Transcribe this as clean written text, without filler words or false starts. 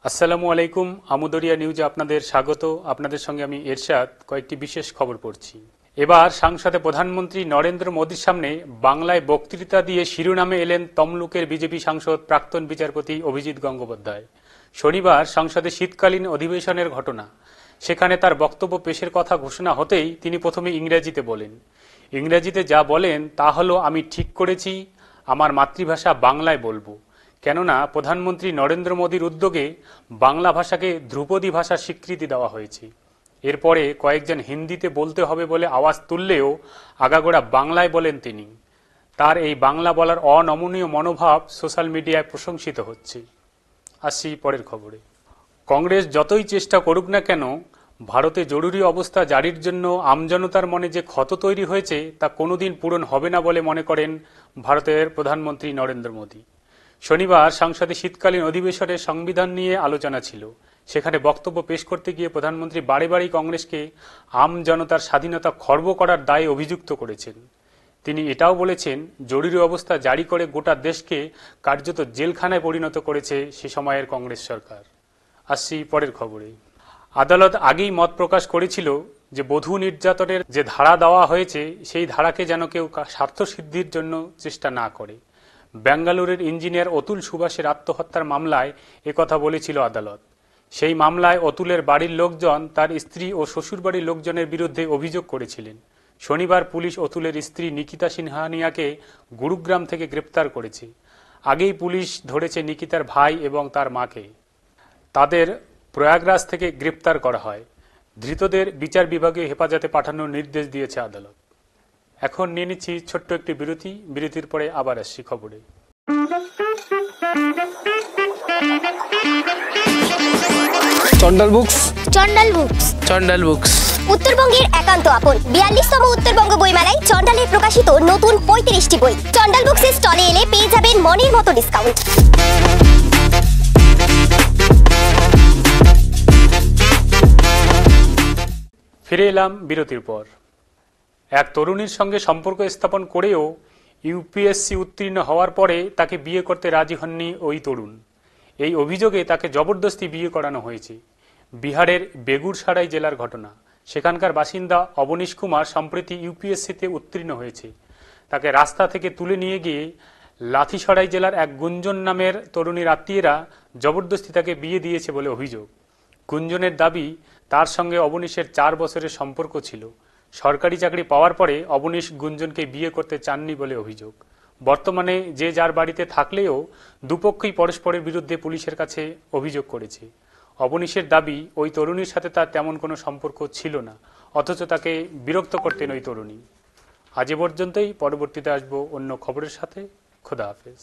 আসসালামু আলাইকুম। আমুদরিয়া নিউজে আপনাদের স্বাগত। আপনাদের সঙ্গে আমি এরশাদ। কয়েকটি বিশেষ খবর পড়ছি। এবার সংসদে প্রধানমন্ত্রী নরেন্দ্র মোদীর সামনে বাংলায় বক্তৃতা দিয়ে শিরোনামে এলেন তমলুকের বিজেপি সাংসদ প্রাক্তন বিচারপতি অভিজিৎ গঙ্গোপাধ্যায়। শনিবার সংসদে শীতকালীন অধিবেশনের ঘটনা। সেখানে তার বক্তব্য পেশের কথা ঘোষণা হতেই তিনি প্রথমে ইংরেজিতে বলেন। ইংরেজিতে যা বলেন তা হলো, আমি ঠিক করেছি আমার মাতৃভাষা বাংলায় বলবো, কেননা প্রধানমন্ত্রী নরেন্দ্র মোদীর উদ্যোগে বাংলা ভাষাকে ধ্রুপদী ভাষার স্বীকৃতি দেওয়া হয়েছে। এরপরে কয়েকজন হিন্দিতে বলতে হবে বলে আওয়াজ তুললেও আগাগোড়া বাংলায় বলেন তিনি। তার এই বাংলা বলার অনমনীয় মনোভাব সোশ্যাল মিডিয়ায় প্রশংসিত হচ্ছে। আসি পরের খবরে। কংগ্রেস যতই চেষ্টা করুক না কেন, ভারতে জরুরি অবস্থা জারির জন্য আমজনতার মনে যে ক্ষত তৈরি হয়েছে তা কোনোদিন পূরণ হবে না বলে মনে করেন ভারতের প্রধানমন্ত্রী নরেন্দ্র মোদী। শনিবার সংসদে শীতকালীন অধিবেশনে সংবিধান নিয়ে আলোচনা ছিল। সেখানে বক্তব্য পেশ করতে গিয়ে প্রধানমন্ত্রী বারে বারেই কংগ্রেসকে আম জনতার স্বাধীনতা খর্ব করার দায়ে অভিযুক্ত করেছেন। তিনি এটাও বলেছেন, জরুরি অবস্থা জারি করে গোটা দেশকে কার্যত জেলখানায় পরিণত করেছে সে সময়ের কংগ্রেস সরকার। আসছি পরের খবরে। আদালত আগেই মত প্রকাশ করেছিল যে বধূ নির্যাতনের যে ধারা দেওয়া হয়েছে সেই ধারাকে যেন কেউ স্বার্থসিদ্ধির জন্য চেষ্টা না করে। বেঙ্গালুরুর ইঞ্জিনিয়ার অতুল সুভাষের আত্মহত্যার মামলায় একথা বলেছিল আদালত। সেই মামলায় অতুলের বাড়ির লোকজন তার স্ত্রী ও শ্বশুরবাড়ির লোকজনের বিরুদ্ধে অভিযোগ করেছিলেন। শনিবার পুলিশ অতুলের স্ত্রী নিকিতা সিনহানিয়াকে গুরুগ্রাম থেকে গ্রেপ্তার করেছে। আগেই পুলিশ ধরেছে নিকিতার ভাই এবং তার মাকে। তাদের প্রয়াগরাজ থেকে গ্রেপ্তার করা হয়। ধৃতদের বিচার বিভাগে হেফাজতে পাঠানোর নির্দেশ দিয়েছে আদালত। এখন নিয়ে নিচ্ছি ছোট্ট একটি বিরতি। বিরতির পরে আবার আসছি খবরে। চন্ডাল বুকস, চন্ডাল বুকস, চন্ডাল বুকস। উত্তরবঙ্গের একান্ত আপন 42তম উত্তরবঙ্গ বইমেলায় চন্ডালে প্রকাশিত নতুন 35টি বই। চন্ডাল বুকসের স্টলে এলে পেয়ে যাবেন মনের মতো ডিসকাউন্ট। ফিরে এলাম বিরতির পর। এক তরুণীর সঙ্গে সম্পর্ক স্থাপন করেও ইউপিএসসি উত্তীর্ণ হওয়ার পরে তাকে বিয়ে করতে রাজি হননি ওই তরুণ। এই অভিযোগে তাকে জবরদস্তি বিয়ে করানো হয়েছে। বিহারের বেগুরসারাই জেলার ঘটনা। সেখানকার বাসিন্দা অবনীশ কুমার সম্প্রতি ইউপিএসসিতে উত্তীর্ণ হয়েছে। তাকে রাস্তা থেকে তুলে নিয়ে গিয়ে লাথিসরাই জেলার এক গুঞ্জন নামের তরুণীর আত্মীয়রা জবরদস্তি তাকে বিয়ে দিয়েছে বলে অভিযোগ। গুঞ্জনের দাবি, তার সঙ্গে অবনীশের 4 বছরের সম্পর্ক ছিল। সরকারি চাকরি পাওয়ার পরে অবনীশ গুঞ্জনকে বিয়ে করতে চাননি বলে অভিযোগ। বর্তমানে যে যার বাড়িতে থাকলেও দুপক্ষই পরস্পরের বিরুদ্ধে পুলিশের কাছে অভিযোগ করেছে। অবনীশের দাবি, ওই তরুণীর সাথে তার তেমন কোনো সম্পর্ক ছিল না, অথচ তাকে বিরক্ত করতেন ওই তরুণী। আজ এ পর্যন্তই। পরবর্তীতে আসবো অন্য খবরের সাথে। খোদা হাফেজ।